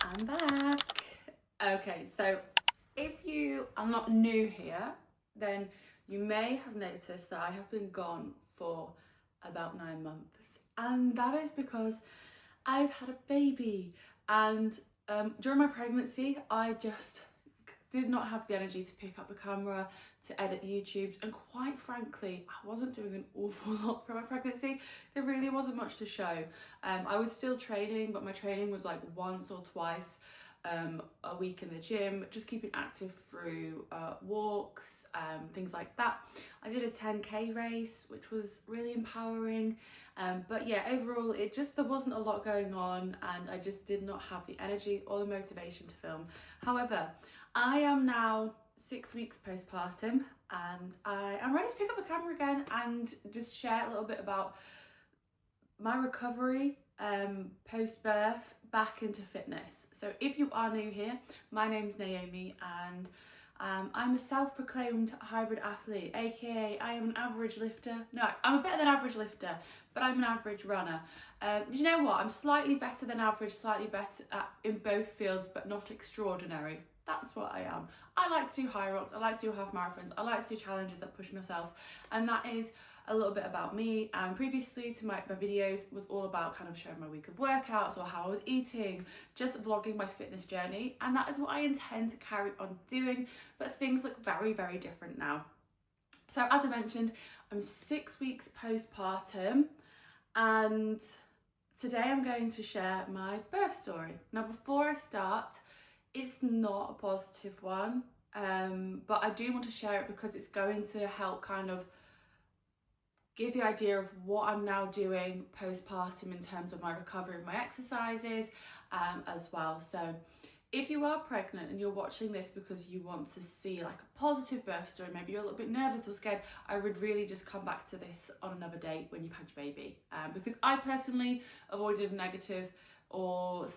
I'm back. Okay, so if you are not new here, then you may have noticed that I have been gone for about 9 months, and that is because I've had a baby. And during my pregnancy, I just did not have the energy to pick up a camera, to edit YouTube, and quite frankly, I wasn't doing an awful lot for my pregnancy. There really wasn't much to show. I was still training, but my training was like once or twice a week in the gym, just keeping active through walks, things like that. I did a 10k race, which was really empowering. But yeah, overall, there wasn't a lot going on, and I just did not have the energy or the motivation to film. However, I am now 6 weeks postpartum, and I am ready to pick up the camera again and just share a little bit about my recovery post-birth back into fitness. So if you are new here, my name's Naomi, and I'm a self-proclaimed hybrid athlete, aka I am an average lifter. No, I'm a better than average lifter, but I'm an average runner. You know what? I'm slightly better than average, slightly better in both fields, but not extraordinary. That's what I am. I like to do high rocks, I like to do half marathons, I like to do challenges that push myself, and that is a little bit about me. And previously to my videos was all about kind of showing my week of workouts or how I was eating, just vlogging my fitness journey, and that is what I intend to carry on doing, but things look very, very different now. So as I mentioned, I'm 6 weeks postpartum, and today I'm going to share my birth story. Now before I start, it's not a positive one, but I do want to share it because it's going to help kind of give the idea of what I'm now doing postpartum in terms of my recovery of my exercises as well. So if you are pregnant and you're watching this because you want to see like a positive birth story, maybe you're a little bit nervous or scared, I would really just come back to this on another date when you've had your baby, because I personally avoided negative or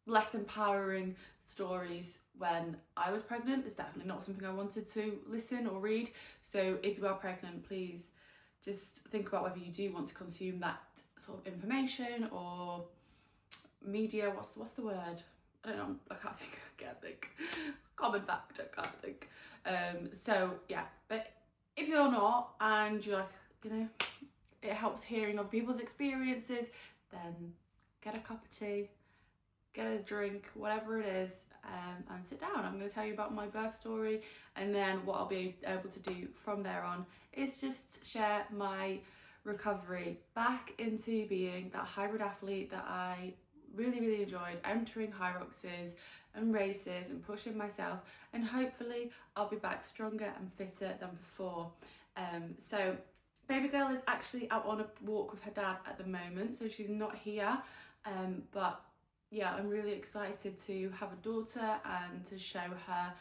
less empowering stories when I was pregnant. It's definitely not something I wanted to listen or read. So if you are pregnant, please just think about whether you do want to consume that sort of information or media. What's the word? I don't know. I can't think. Common fact. I can't think. So yeah, but if you're not and you're like, you know, it helps hearing of people's experiences, then get a cup of tea, get a drink, whatever it is, and sit down. I'm going to tell you about my birth story, and then what I'll be able to do from there on is just share my recovery back into being that hybrid athlete that I really, really enjoyed, entering high roxes and races and pushing myself, and hopefully I'll be back stronger and fitter than before. So baby girl is actually out on a walk with her dad at the moment, so she's not here, but yeah, I'm really excited to have a daughter and to show her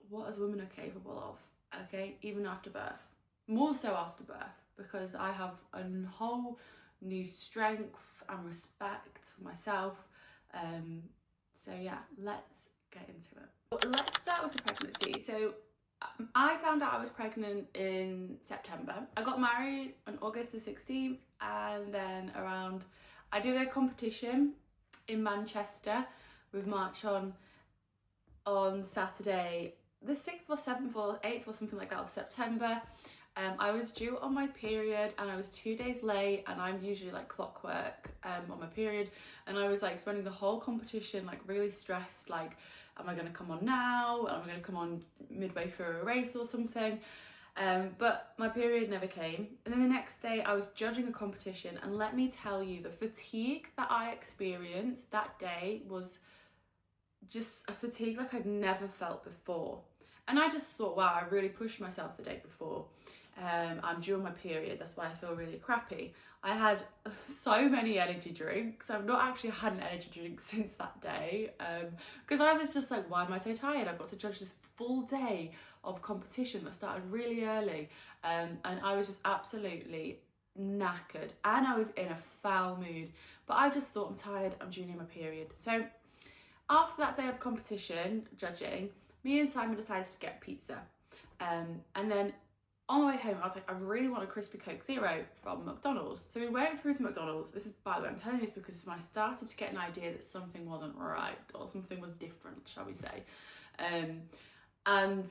what us women are capable of, okay, even after birth. More so after birth, because I have a whole new strength and respect for myself. So yeah, let's get into it. Let's start with the pregnancy. So I found out I was pregnant in September. I got married on August the 16th, and then I did a competition in Manchester with March on Saturday the 6th or 7th or 8th or something like that of September. I was due on my period and I was 2 days late, and I'm usually like clockwork on my period, and I was like spending the whole competition like really stressed, like am I going to come on now? Am I going to come on midway through a race or something? But my period never came, and then the next day I was judging a competition, and let me tell you, the fatigue that I experienced that day was just a fatigue like I'd never felt before. And I just thought, wow, I really pushed myself the day before. I'm due on my period, that's why I feel really crappy. I had so many energy drinks. I've not actually had an energy drink since that day, because I was just like, why am I so tired? I've got to judge this full day of competition that started really early, and I was just absolutely knackered, and I was in a foul mood, but I just thought, I'm tired, I'm due near my period. So after that day of competition judging, me and Simon decided to get pizza, and then on the way home, I was like, I really want a crispy Coke Zero from McDonald's. So we went through to McDonald's. This is, by the way, I'm telling you this because when I started to get an idea that something wasn't right or something was different, shall we say. And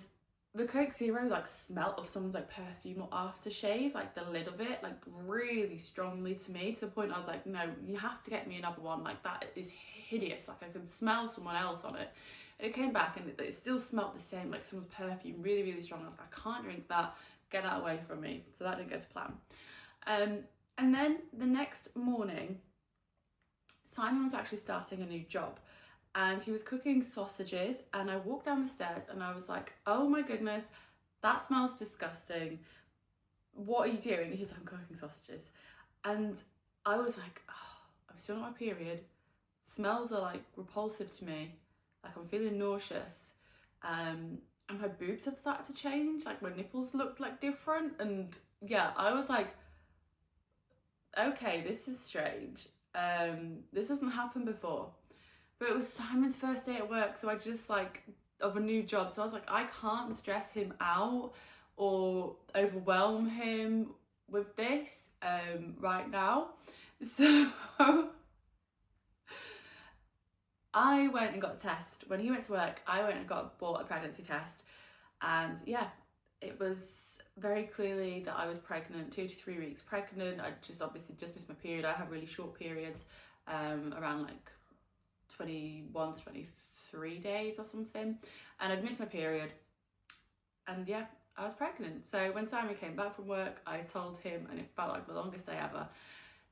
the Coke Zero like smelt of someone's like perfume or aftershave, like the lid of it, like really strongly to me, to the point I was like, no, you have to get me another one. Like that is hideous. Like I can smell someone else on it. And it came back and it still smelled the same, like someone's perfume, really, really strong. I was like, I can't drink that. Get that away from me. So that didn't go to plan. And then the next morning, Simon was actually starting a new job and he was cooking sausages, and I walked down the stairs and I was like, oh my goodness, that smells disgusting. What are you doing? He's like, I'm cooking sausages. And I was like, oh, I'm still on my period. Smells are like repulsive to me. Like I'm feeling nauseous. And my boobs had started to change, like my nipples looked like different, and yeah, I was like, okay, this is strange. This hasn't happened before. But it was Simon's first day at work, so I just like, of a new job, so I was like, I can't stress him out or overwhelm him with this right now. So I went and got a test. When he went to work, I went and bought a pregnancy test. And yeah, it was very clearly that I was pregnant, 2 to 3 weeks pregnant. I obviously just missed my period. I have really short periods, around like 21 to 23 days or something. And I'd missed my period. And yeah, I was pregnant. So when Simon came back from work, I told him, and it felt like the longest day ever.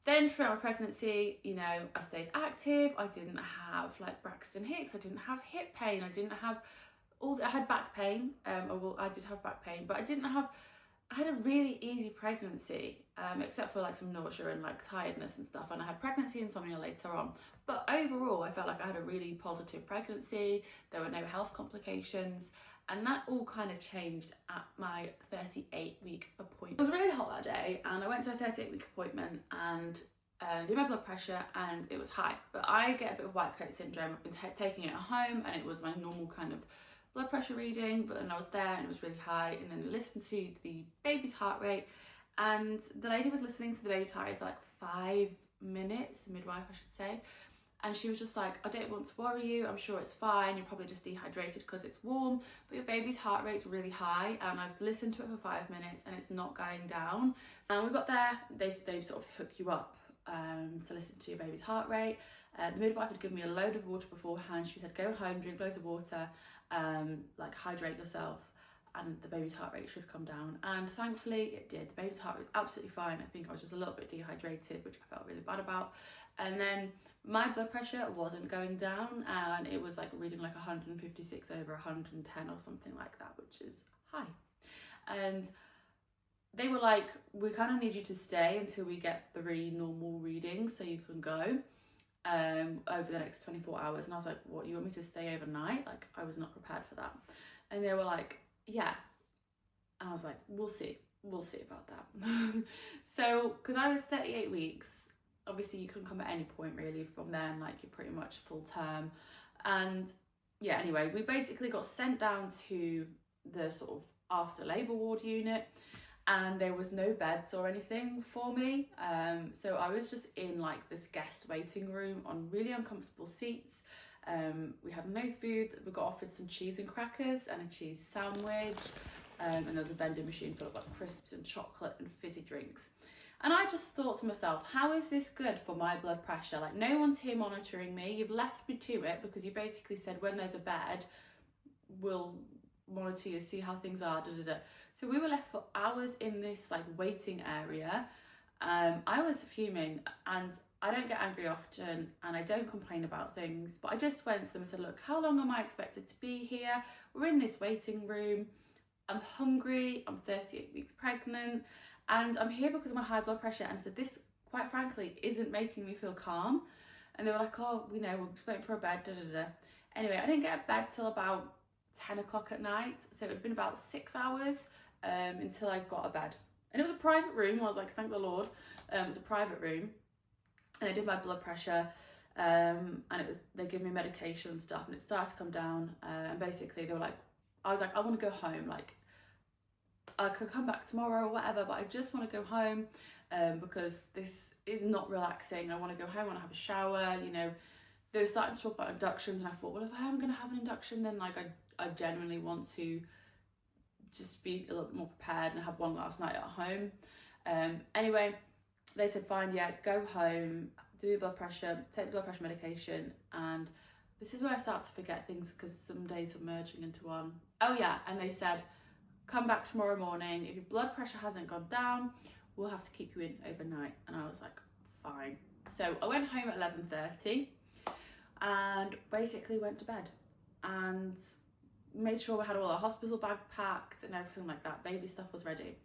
Then throughout my pregnancy, you know, I stayed active. I didn't have like Braxton Hicks. I didn't have hip pain. I didn't have I had back pain. I did have back pain, but I had a really easy pregnancy, except for like some nausea and like tiredness and stuff. And I had pregnancy insomnia later on. But overall, I felt like I had a really positive pregnancy. There were no health complications. And that all kind of changed at my 38-week appointment. It was really hot that day, and I went to a 38-week appointment and did my blood pressure, and it was high. But I get a bit of white coat syndrome. I've been taking it at home, and it was my normal kind of blood pressure reading, but then I was there and it was really high. And then we listened to the baby's heart rate, and the lady was listening to the baby's heart rate for like 5 minutes, the midwife I should say. And she was just like, I don't want to worry you, I'm sure it's fine, you're probably just dehydrated because it's warm, but your baby's heart rate's really high, and I've listened to it for 5 minutes and it's not going down. And we got there, they sort of hook you up to listen to your baby's heart rate. The midwife had given me a load of water beforehand. She said, go home, drink loads of water, like hydrate yourself, and the baby's heart rate should come down. And thankfully it did. The baby's heart rate was absolutely fine. I think I was just a little bit dehydrated, which I felt really bad about. And then my blood pressure wasn't going down, and it was like reading like 156 over 110 or something like that, which is high. And they were like, we kind of need you to stay until we get 3 normal readings so you can go over the next 24 hours. And I was like, what, you want me to stay overnight? Like, I was not prepared for that. And they were like, yeah. And I was like, we'll see about that. So, because I was 38 weeks, obviously you can come at any point really from then, like you're pretty much full term. And yeah, anyway, we basically got sent down to the sort of after labour ward unit, and there was no beds or anything for me. So I was just in like this guest waiting room on really uncomfortable seats. We had no food. We got offered some cheese and crackers and a cheese sandwich. And there was a vending machine full of like crisps and chocolate and fizzy drinks. And I just thought to myself, how is this good for my blood pressure? Like, no one's here monitoring me. You've left me to it because you basically said when there's a bed, we'll monitor you, see how things are, da, da, da. So we were left for hours in this like waiting area. I was fuming, and I don't get angry often and I don't complain about things, but I just went to them and said, look, how long am I expected to be here? We're in this waiting room. I'm hungry. I'm 38 weeks pregnant. And I'm here because of my high blood pressure. And I said, this, quite frankly, isn't making me feel calm. And they were like, oh, you know, we're just waiting for a bed, da, da, da. Anyway, I didn't get a bed till about 10 o'clock at night. So it had been about 6 hours until I got a bed. And it was a private room. I was like, thank the Lord. It was a private room. And they did my blood pressure. And they gave me medication and stuff. And it started to come down. And basically they were like, I was like, I want to go home. Like, I could come back tomorrow or whatever, but I just want to go home because this is not relaxing. I want to go home, I want to have a shower, you know. They were starting to talk about inductions, and I thought, well, if I am going to have an induction, then like I genuinely want to just be a little bit more prepared and have one last night at home. Anyway, they said, fine, yeah, go home, do your blood pressure, take blood pressure medication. And this is where I start to forget things because some days are merging into one. Oh yeah, and they said, come back tomorrow morning. If your blood pressure hasn't gone down, we'll have to keep you in overnight. And I was like, fine. So I went home at 11:30 and basically went to bed and made sure we had all our hospital bag packed and everything like that. Baby stuff was ready.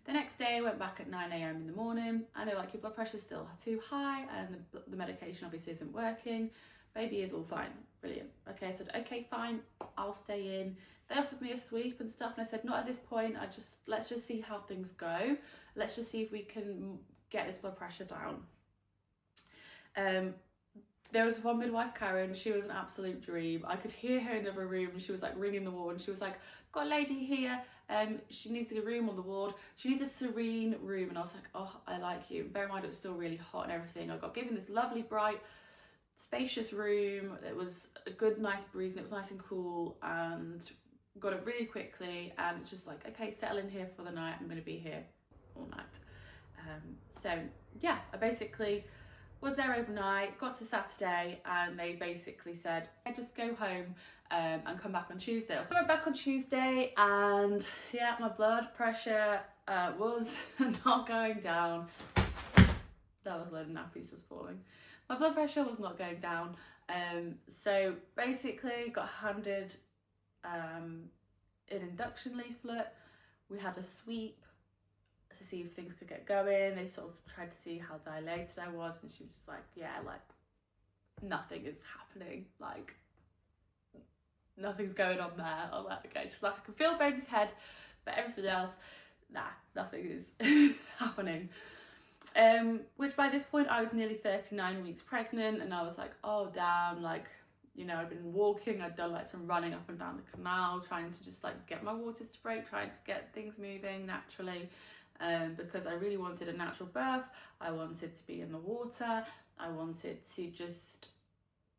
The next day I went back at 9 a.m. in the morning. I know, like, your blood pressure's still too high and the medication obviously isn't working. Baby is all fine. Brilliant. Okay, I said, okay, fine, I'll stay in. They offered me a sweep and stuff, and I said, not at this point. Let's just see how things go. Let's just see if we can get this blood pressure down. There was one midwife, Karen. She was an absolute dream. I could hear her in the other room. She was like ringing the ward, and she was like, got a lady here. She needs a room on the ward. She needs a serene room. And I was like, oh, I like you. Bear in mind, it was still really hot and everything. I got given this lovely, bright, spacious room. It was a good, nice breeze, and it was nice and cool, and got it really quickly. And it's just like, okay, settle in here for the night. I'm going to be here all night. So yeah, I basically was there overnight, got to Saturday, and they basically said, hey, just go home and come back on Tuesday. So I went back on Tuesday, and yeah, my blood pressure was not going down. That was a load of nappies just falling. My blood pressure was not going down. So basically got handed an induction leaflet. We had a sweep to see if things could get going. They sort of tried to see how dilated I was, and she was just like, yeah, like, nothing is happening, like, nothing's going on there. I was like, okay. She's like, I can feel baby's head, but everything else, nah, nothing is happening. Which by this point I was nearly 39 weeks pregnant, and I was like, oh damn, like, you know, I'd been walking, I'd done like some running up and down the canal, trying to just like get my waters to break, trying to get things moving naturally, because I really wanted a natural birth. I wanted to be in the water. I wanted to just,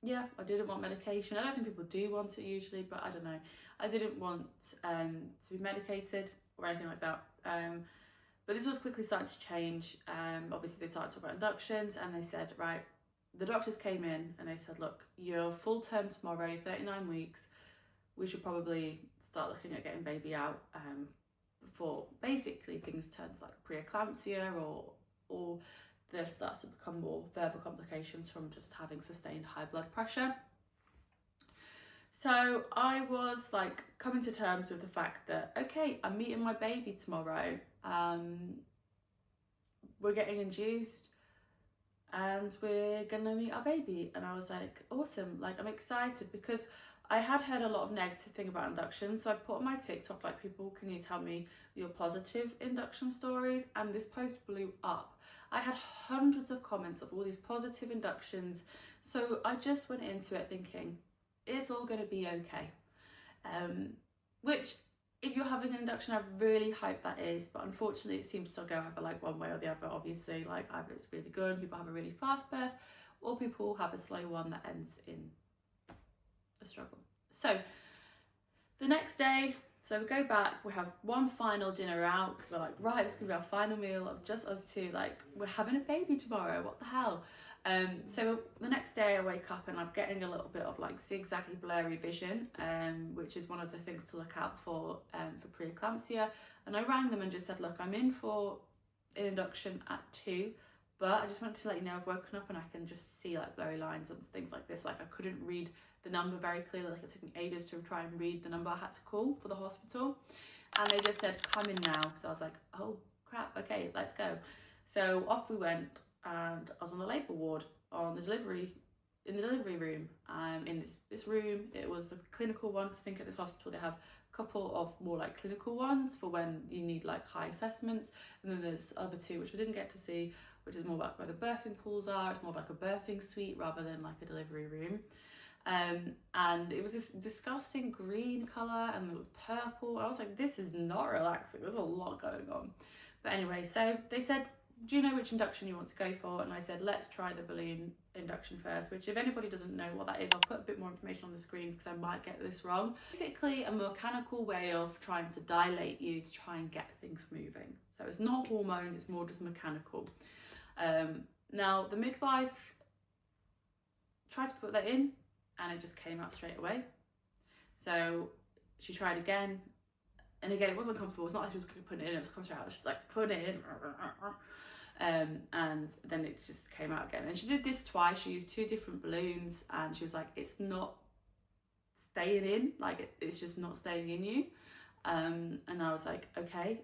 yeah, I didn't want medication. I don't think people do want it usually, but I don't know. I didn't want to be medicated or anything like that. But this was quickly starting to change. Obviously they started to talk about inductions, and they said, right, the doctors came in and they said, look, you're full term tomorrow, you're 39 weeks. We should probably start looking at getting baby out before basically things turn to like preeclampsia, or there starts to become more further complications from just having sustained high blood pressure. So I was like coming to terms with the fact that, okay, I'm meeting my baby tomorrow. We're getting induced and we're gonna meet our baby. And I was like, awesome, like, I'm excited, because I had heard a lot of negative thing about induction. So I put on my TikTok, like, people, can you tell me your positive induction stories? And this post blew up. I had hundreds of comments of all these positive inductions. So I just went into it thinking, it's all gonna be okay. Which, if you're having an induction, I really hope that is, but unfortunately it seems to go either like one way or the other. Obviously, like, either it's really good, people have a really fast birth, or people have a slow one that ends in a struggle. So the next day, so we go back, we have one final dinner out, because we're like, right, this is gonna be our final meal of just us two, like, we're having a baby tomorrow, what the hell? So the next day I wake up and I'm getting a little bit of like zigzaggy, blurry vision, which is one of the things to look out for preeclampsia. And I rang them and just said, look, I'm in for an induction at 2, but I just wanted to let you know I've woken up and I can just see like blurry lines and things like this. Like, I couldn't read the number very clearly, like it took me ages to try and read the number I had to call for the hospital. And they just said, come in now. So I was like, oh crap, okay, let's go. So off we went. And I was on the labour ward in the delivery room. In this room, it was the clinical one. I think at this hospital they have a couple of more like clinical ones for when you need like high assessments, and then there's other two which we didn't get to see, which is more about where the birthing pools are. It's more like a birthing suite rather than like a delivery room. And it was this disgusting green colour and it was purple. I was like, this is not relaxing, there's a lot going on. But anyway, so they said, do you know which induction you want to go for? And I said, let's try the balloon induction first, which if anybody doesn't know what that is, I'll put a bit more information on the screen because I might get this wrong. Basically a mechanical way of trying to dilate you to try and get things moving. So it's not hormones, it's more just mechanical. Now the midwife tried to put that in and it just came out straight away. So she tried again, and again it wasn't comfortable. It's not like she was putting it in, it was coming straight out. She's like, put it in. And then it just came out again. And she did this twice. She used 2 different balloons and she was like, it's not staying in, like it's just not staying in you. And I was like, okay,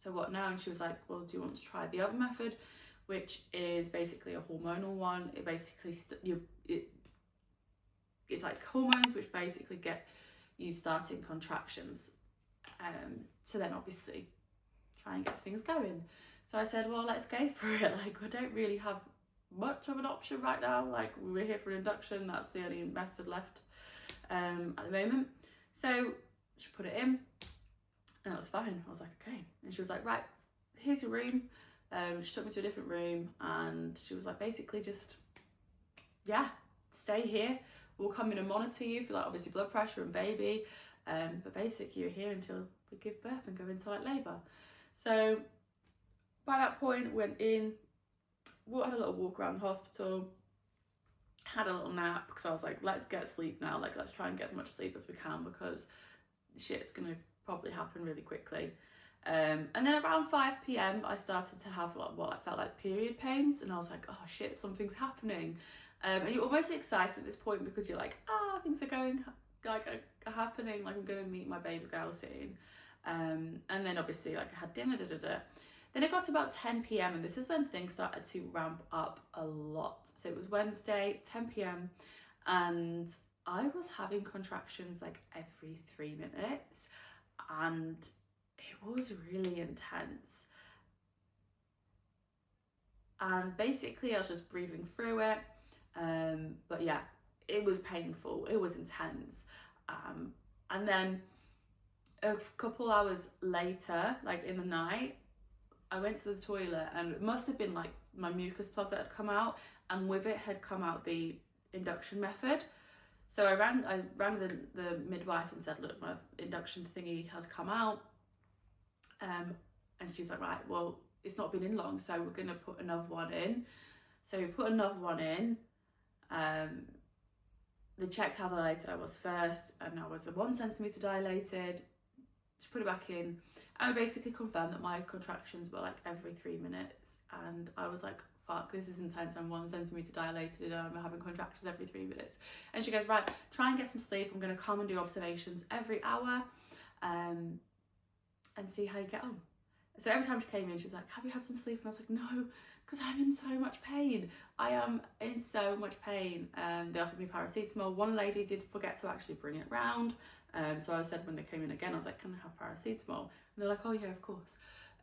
so what now? And she was like, well, do you want to try the other method, which is basically a hormonal one? It basically it's like hormones which basically get you starting contractions, to then obviously try and get things going. So I said, well, let's go for it. Like, I don't really have much of an option right now. Like, we're here for an induction. That's the only method left at the moment. So she put it in and that was fine. I was like, okay. And she was like, right, here's your room. She took me to a different room and she was like, basically just, yeah, stay here. We'll come in and monitor you for like obviously blood pressure and baby. But basically you're here until we give birth and go into like labour. So by that point, went in, had a little walk around the hospital, had a little nap because I was like, let's get sleep now. Like, let's try and get as much sleep as we can because shit's going to probably happen really quickly. And then around 5 p.m, I started to have like what I felt like period pains, and I was like, oh shit, something's happening. And you're almost excited at this point because you're like, things are going like are happening. Like, I'm going to meet my baby girl soon. And then obviously like I had dinner. Then it got to about 10 p.m. and this is when things started to ramp up a lot. So it was Wednesday, 10 p.m. and I was having contractions like every 3 minutes and it was really intense. And basically I was just breathing through it. But yeah, it was painful, it was intense. And then a couple hours later, like in the night, I went to the toilet and it must have been like my mucus plug that had come out, and with it had come out the induction method. So I rang the midwife and said, look, my induction thingy has come out. And she's like, right, well, it's not been in long, so we're gonna put another one in. So we put another one in. They checked how dilated I was first, and I was 1 centimetre dilated. She put it back in, and we basically confirmed that my contractions were like every 3 minutes. And I was like, fuck, this is intense. I'm 1 centimetre dilated and I'm having contractions every 3 minutes. And she goes, right, try and get some sleep. I'm going to come and do observations every hour and see how you get on. So every time she came in, she was like, have you had some sleep? And I was like, no, because I'm in so much pain. I am in so much pain. They offered me paracetamol. One lady did forget to actually bring it round. So I said when they came in again, I was like, can I have paracetamol? And they're like, oh yeah, of course.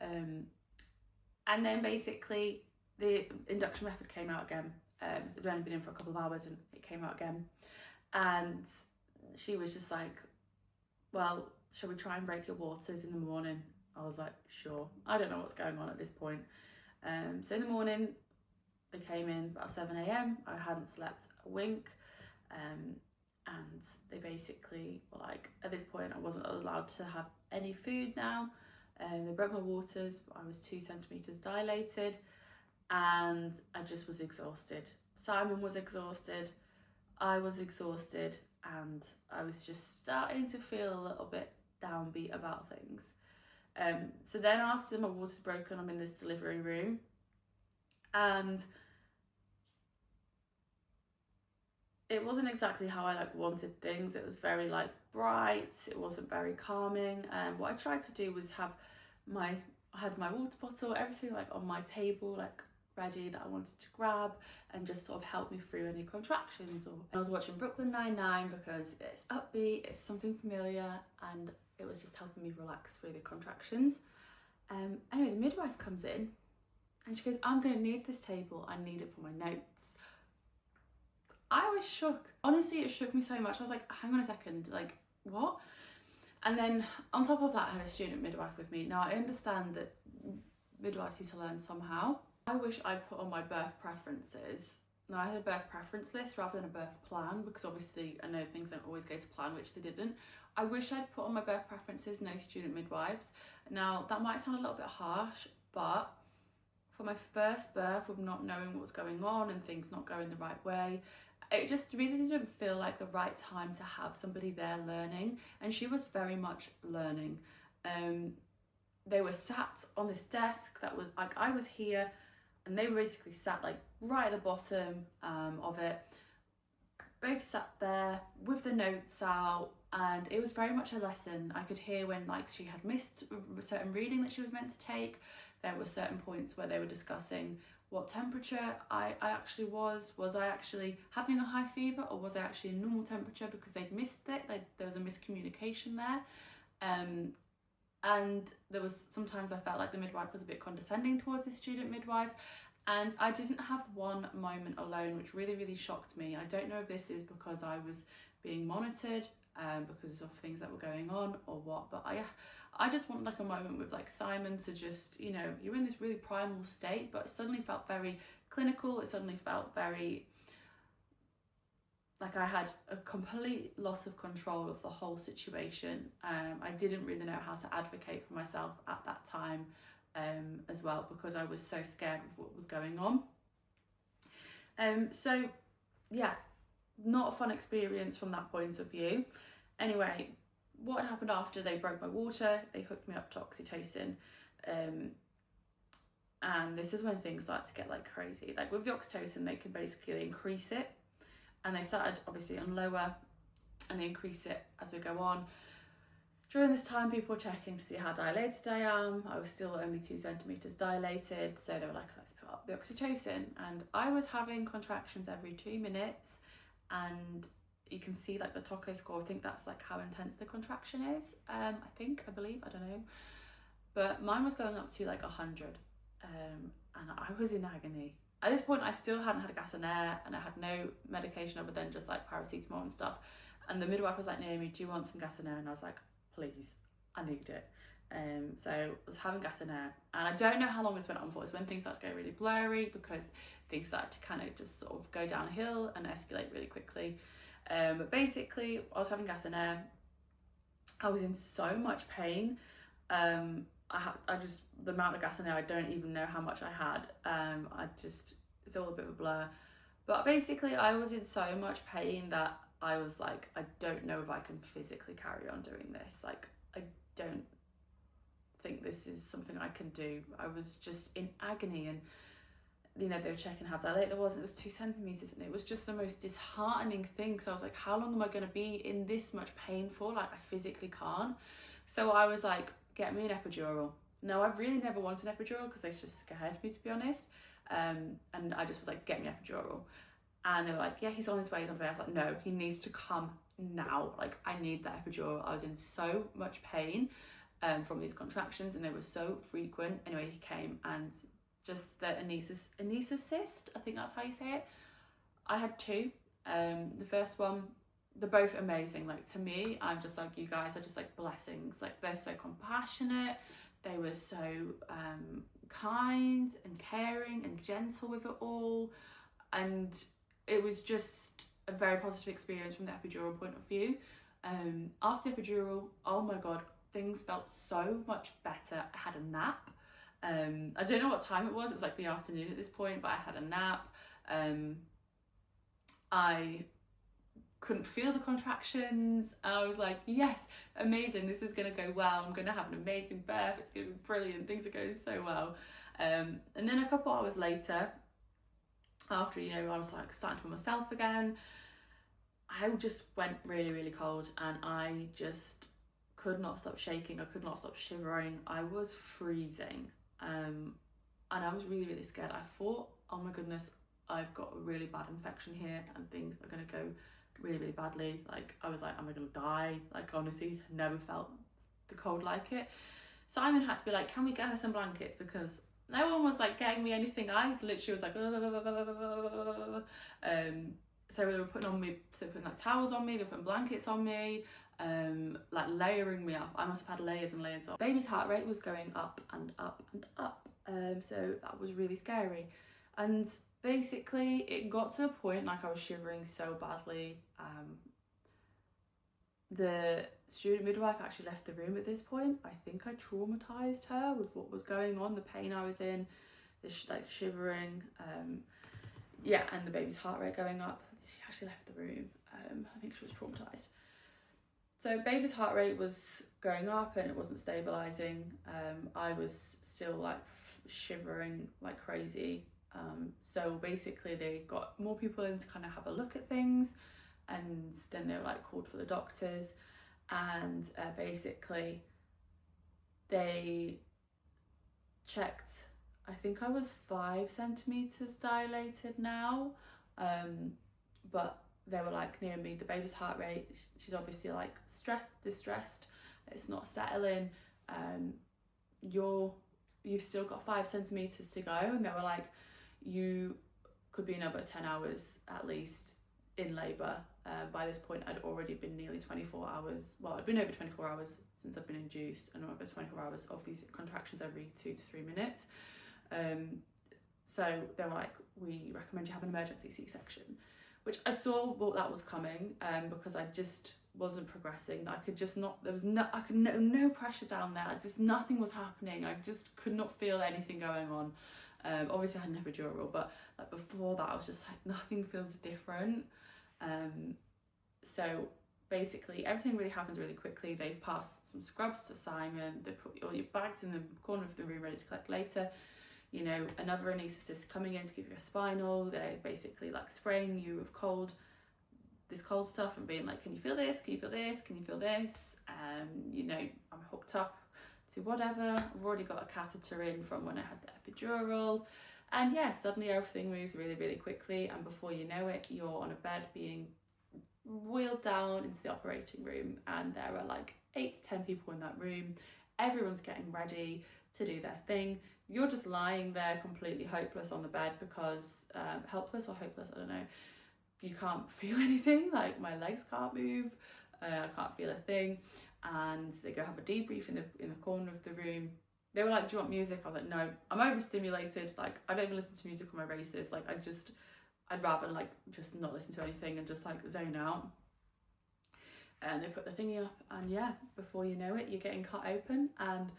And then basically the induction method came out again. It'd only been in for a couple of hours and it came out again. And she was just like, well, shall we try and break your waters in the morning? I was like, sure. I don't know what's going on at this point. So in the morning, they came in about 7 a.m. I hadn't slept a wink. And they basically were like, at this point, I wasn't allowed to have any food now. They broke my waters. I was 2 centimetres dilated and I just was exhausted. Simon was exhausted. I was exhausted, and I was just starting to feel a little bit downbeat about things. So then after my water's broken, I'm in this delivery room, and it wasn't exactly how I like wanted things. It was very like bright. It wasn't very calming. And what I tried to do was I had my water bottle, everything like on my table, like ready that I wanted to grab and just sort of help me through any contractions. Or I was watching Brooklyn Nine-Nine because it's upbeat, it's something familiar, and it was just helping me relax through the contractions. Anyway, the midwife comes in and she goes, I'm going to need this table. I need it for my notes. I was shook. Honestly, it shook me so much. I was like, hang on a second, like, what? And then on top of that, I had a student midwife with me. Now, I understand that midwives need to learn somehow. I wish I'd put on my birth preferences. Now, I had a birth preference list rather than a birth plan, because obviously I know things don't always go to plan, which they didn't. I wish I'd put on my birth preferences, no student midwives. Now, that might sound a little bit harsh, but for my first birth, with not knowing what was going on and things not going the right way, it just really didn't feel like the right time to have somebody there learning, and she was very much learning. They were sat on this desk that was like, I was here and they were basically sat like right at the bottom of it, both sat there with the notes out, and it was very much a lesson. I could hear when like she had missed a certain reading that she was meant to take. There were certain points where they were discussing what temperature I actually was I actually having a high fever, or was I actually in normal temperature, because they'd missed it, there was a miscommunication there. And there was sometimes I felt like the midwife was a bit condescending towards the student midwife, and I didn't have one moment alone, which really, really shocked me. I don't know if this is because I was being monitored because of things that were going on or what, but I just want like a moment with like Simon to just, you know, you're in this really primal state, but it suddenly felt very clinical. It suddenly felt very like I had a complete loss of control of the whole situation. I didn't really know how to advocate for myself at that time as well, because I was so scared of what was going on. So yeah, not a fun experience from that point of view. Anyway, what happened after they broke my water, they hooked me up to oxytocin. And this is when things start to get like crazy. Like with the oxytocin, they can basically increase it. And they started obviously on lower, and they increase it as we go on. During this time, people were checking to see how dilated I am. I was still only 2 centimeters dilated. So they were like, let's put up the oxytocin. And I was having contractions every 2 minutes. And you can see like the Tocco score. I think that's like how intense the contraction is. I believe, I don't know. But mine was going up to like 100. And I was in agony. At this point, I still hadn't had a gas and air, and I had no medication other than just like paracetamol and stuff. And the midwife was like, Naomi, do you want some gas and air? And I was like, please, I need it. So I was having gas and air, and I don't know how long this went on for. It's when things started to go really blurry, because things started to kind of just sort of go downhill and escalate really quickly. But basically, I was having gas and air. I was in so much pain. The amount of gas in there, I don't even know how much I had. It's all a bit of a blur. But basically, I was in so much pain that I was like, I don't know if I can physically carry on doing this. Like, I don't think this is something I can do. I was just in agony, and you know, they were checking how dilated it was, and it was 2 centimeters, and it was just the most disheartening thing. So I was like, how long am I going to be in this much pain for? Like, I physically can't. So I was like, get me an epidural. No, I've really never wanted an epidural because they just scared me, to be honest. And I just was like, get me an epidural. And they were like, yeah, he's on his way, he's on his way. I was like, no, he needs to come now. Like, I need that epidural. I was in so much pain from these contractions, and they were so frequent. Anyway, he came, and just the anaesthetist, I think that's how you say it. I had 2. The first one, they're both amazing. Like, to me, I'm just like, you guys are just like blessings. Like, they're so compassionate. They were so kind and caring and gentle with it all. And it was just a very positive experience from the epidural point of view. After the epidural, oh my God, things felt so much better. I had a nap. I don't know what time it was like the afternoon at this point, but I had a nap. I couldn't feel the contractions. I was like, yes, amazing, this is gonna go well. I'm gonna have an amazing birth. It's gonna be brilliant. Things are going so well. And then a couple hours later, after, you know, I was like starting to feel myself again, I just went really, really cold, and I just could not stop shaking. I could not stop shivering. I was freezing. And I was really, really scared. I thought, oh my goodness, I've got a really bad infection here, and things are gonna go really, really badly. Like, I was like, am I gonna die? Like, honestly, never felt the cold like it. Simon had to be like, can we get her some blankets? Because no one was like getting me anything. I literally was like, so they were putting like towels on me, they were putting blankets on me, like layering me up. I must have had layers and layers of. Baby's heart rate was going up and up and up, so that was really scary. And basically it got to a point like I was shivering so badly. The student midwife actually left the room at this point. I think I traumatized her with what was going on, the pain I was in, the like shivering, yeah, and the baby's heart rate going up. She actually left the room. I think she was traumatized. So baby's heart rate was going up and it wasn't stabilizing. I was still like shivering like crazy. So basically they got more people in to kind of have a look at things, and then they were like called for the doctors, and basically they checked. I think I was 5 centimeters dilated now, but they were like near me, the baby's heart rate, she's obviously like distressed, it's not settling, you've still got 5 centimeters to go. And they were like, you could be another 10 hours at least in labour. By this point I'd already been nearly 24 hours, well, I'd been over 24 hours since I've been induced, and over 24 hours of these contractions every 2 to 3 minutes. So they were like, we recommend you have an emergency C-section, which I saw what that was coming, because I just wasn't progressing. I could just not, no pressure down there, nothing was happening. I just could not feel anything going on. Obviously I had an epidural, but like before that I was just like, nothing feels different. So basically everything really happens really quickly. They passed some scrubs to Simon, they put all your bags in the corner of the room ready to collect later. You know, another anaesthetist coming in to give you a spinal. They're basically like spraying you with this cold stuff and being like, can you feel this? Can you feel this? Can you feel this? You know, I'm hooked up to whatever. I've already got a catheter in from when I had the epidural. And yeah, suddenly everything moves really, really quickly. And before you know it, you're on a bed being wheeled down into the operating room. And there are like 8 to 10 people in that room. Everyone's getting ready to do their thing. You're just lying there completely hopeless on the bed because, helpless or hopeless, I don't know. You can't feel anything, like my legs can't move, I can't feel a thing. And they go have a debrief in the corner of the room. They were like, do you want music? I was like, no, I'm overstimulated. Like, I don't even listen to music on my races. Like, I'd rather like just not listen to anything and just like zone out. And they put the thingy up, and yeah, before you know it, you're getting cut open. And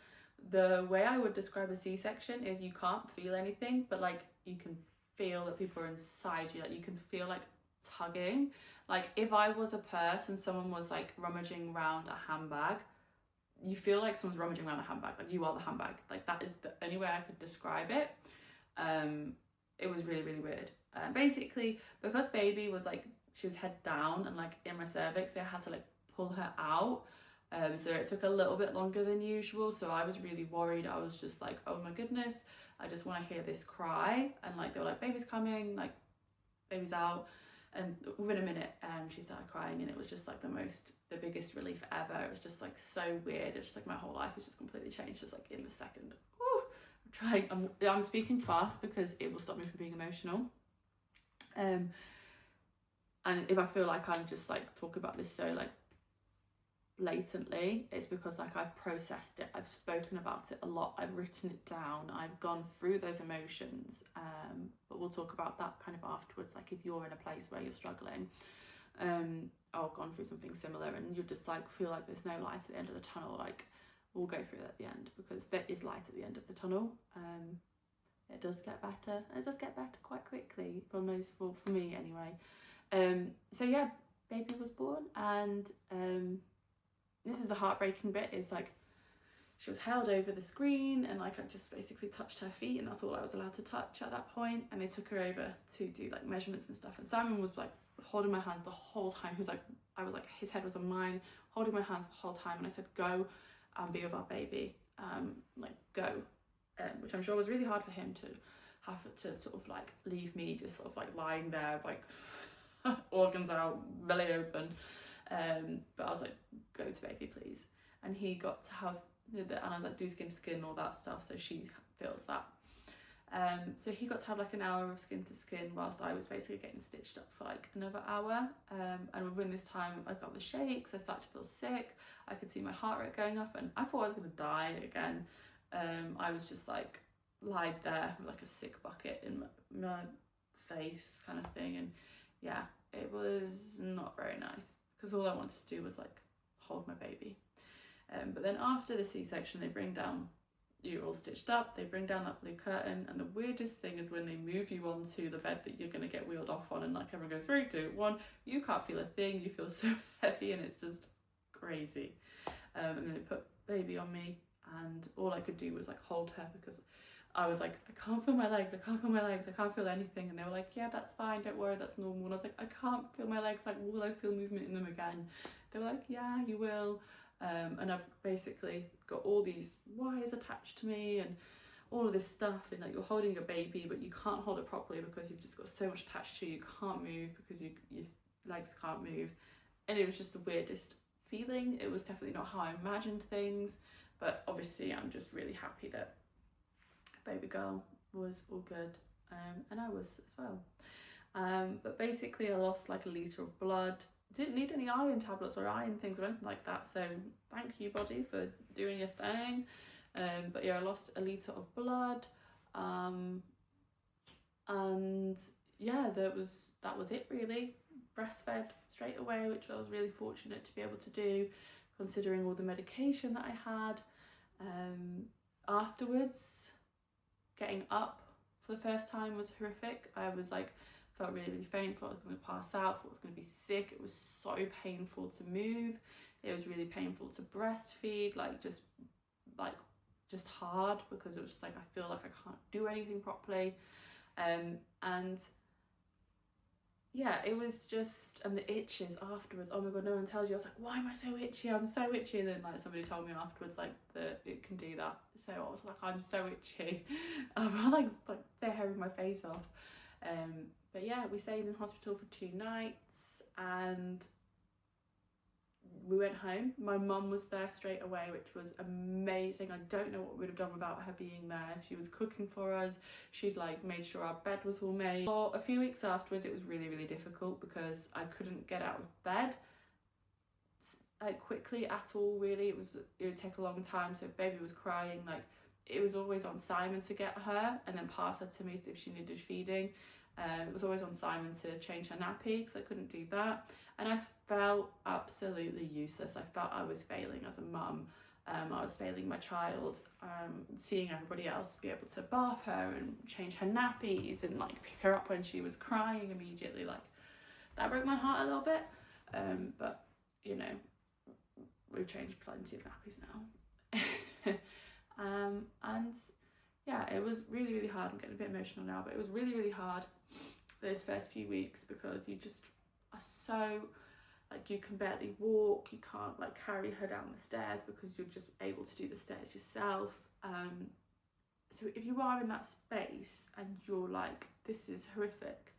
the way I would describe a C-section is you can't feel anything, but like you can feel that people are inside you. Like you can feel like tugging. Like if I was a purse and someone was like rummaging around a handbag, you feel like someone's rummaging around a handbag, like you are the handbag. Like that is the only way I could describe it. It was really, really weird. Basically, because baby was like, she was head down and like in my cervix, they had to like pull her out. So it took a little bit longer than usual. So I was really worried. I was just like, oh my goodness, I just want to hear this cry. And like, they were like, baby's coming, like baby's out. And within a minute, she started crying, and it was just like the biggest relief ever. It was just like so weird. It's just like my whole life has just completely changed, just like in the second. Woo! I'm speaking fast because it will stop me from being emotional. And if I feel like I'm just like talking about this so like blatantly, it's because like I've processed it, I've spoken about it a lot, I've written it down, I've gone through those emotions, but we'll talk about that kind of afterwards, like if you're in a place where you're struggling or gone through something similar and you just like feel like there's no light at the end of the tunnel, like we'll go through that at the end, because there is light at the end of the tunnel. It does get better, and it does get better quite quickly for me anyway. So yeah, baby was born, and this is the heartbreaking bit, is like she was held over the screen and like I just basically touched her feet, and that's all I was allowed to touch at that point. And they took her over to do like measurements and stuff, and Simon was like holding my hands the whole time. He was like, I was like, his head was on mine, holding my hands the whole time, and I said, go and be with our baby, like go, which I'm sure was really hard for him to have to sort of like leave me just sort of like lying there like organs out, belly open. But I was like, go to baby please. And he got to have and I was like, do skin to skin, all that stuff, so she feels that. So he got to have like an hour of skin to skin whilst I was basically getting stitched up for like another hour. And within this time I got the shakes, I started to feel sick, I could see my heart rate going up, and I thought I was going to die again. I was just like lied there with like a sick bucket in my face kind of thing, and yeah, it was not very nice because all I wanted to do was like hold my baby. But then after the C-section, they bring down, you're all stitched up, they bring down that blue curtain, and the weirdest thing is when they move you onto the bed that you're going to get wheeled off on, and like everyone goes 3, 2, 1, you can't feel a thing, you feel so heavy, and it's just crazy. And then they put baby on me, and all I could do was like hold her because I was like, I can't feel my legs, I can't feel my legs, I can't feel anything. And they were like, yeah, that's fine, don't worry, that's normal. And I was like, I can't feel my legs, like, will I feel movement in them again? They were like, yeah, you will. And I've basically got all these wires attached to me and all of this stuff, and like you're holding a baby but you can't hold it properly because you've just got so much attached to you, you can't move because your legs can't move. And it was just the weirdest feeling. It was definitely not how I imagined things, but obviously I'm just really happy that baby girl was all good, and I was as well. But basically I lost like 1 litre of blood. Didn't need any iron tablets or iron things or anything like that, so thank you body for doing your thing. But yeah, I lost 1 litre of blood, and yeah, that was it really. Breastfed straight away, which I was really fortunate to be able to do considering all the medication that I had. Afterwards, getting up for the first time was horrific. I was like, felt really, really faint, thought I was going to pass out, thought I was going to be sick. It was so painful to move. It was really painful to breastfeed, like just hard, because it was just like, I feel like I can't do anything properly. And yeah, it was just, and the itches afterwards, oh my god, no one tells you. I was like, why am I so itchy? I'm so itchy. And then like somebody told me afterwards like that it can do that. So I was like, I'm so itchy. I felt like tearing my face off. But yeah, we stayed in hospital for 2 nights and we went home. My mum was there straight away, which was amazing. I don't know what we'd have done without her being there. She was cooking for us. She'd like made sure our bed was all made. For a few weeks afterwards, it was really, really difficult because I couldn't get out of bed quickly at all, really. It would take a long time. So if baby was crying, like it was always on Simon to get her and then pass her to me if she needed feeding. It was always on Simon to change her nappy because I couldn't do that. And I felt absolutely useless. I felt I was failing as a mum. I was failing my child. Seeing everybody else be able to bath her and change her nappies and like pick her up when she was crying immediately, like that broke my heart a little bit. But you know, we've changed plenty of nappies now. And yeah, it was really, really hard. I'm getting a bit emotional now, but it was really, really hard those first few weeks because you just are so, like, you can barely walk, you can't like carry her down the stairs because you're just able to do the stairs yourself. So if you are in that space and you're like, this is horrific,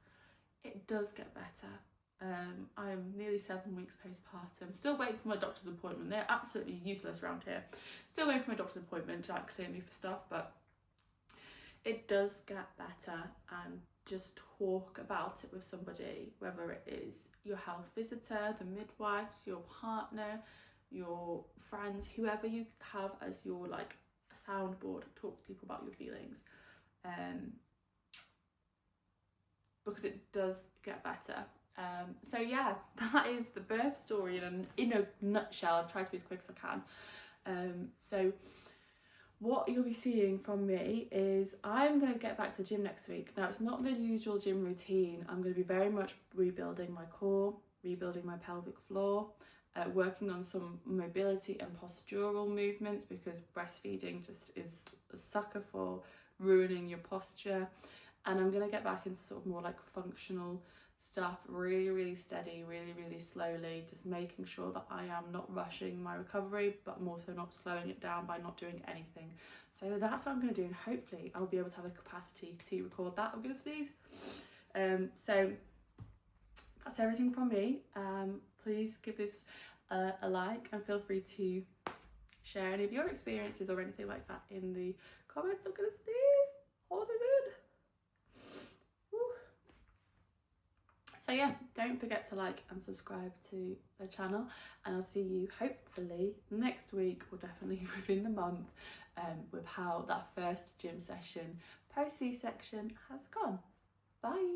it does get better. I'm nearly 7 weeks postpartum, still waiting for my doctor's appointment. They're absolutely useless around here. Still waiting for my doctor's appointment to like clear me for stuff, but it does get better. And just talk about it with somebody, whether it is your health visitor, the midwives, your partner, your friends, whoever you have as your like soundboard. Talk to people about your feelings, because it does get better. So yeah, that is the birth story in a nutshell. I've tried to be as quick as I can. So what you'll be seeing from me is I'm going to get back to the gym next week. Now, it's not the usual gym routine. I'm going to be very much rebuilding my core, rebuilding my pelvic floor, working on some mobility and postural movements, because breastfeeding just is a sucker for ruining your posture. And I'm going to get back into sort of more like functional stuff, really, really steady, really, really slowly, just making sure that I am not rushing my recovery, but I'm also not slowing it down by not doing anything. So that's what I'm going to do, and hopefully I'll be able to have the capacity to record that. I'm going to sneeze. So that's everything from me. Please give this a like, and feel free to share any of your experiences or anything like that in the comments. I'm going to sneeze. Hold it in. Woo. So yeah, don't forget to like and subscribe to the channel, and I'll see you hopefully next week, or definitely within the month, with how that first gym session post C-section has gone. Bye.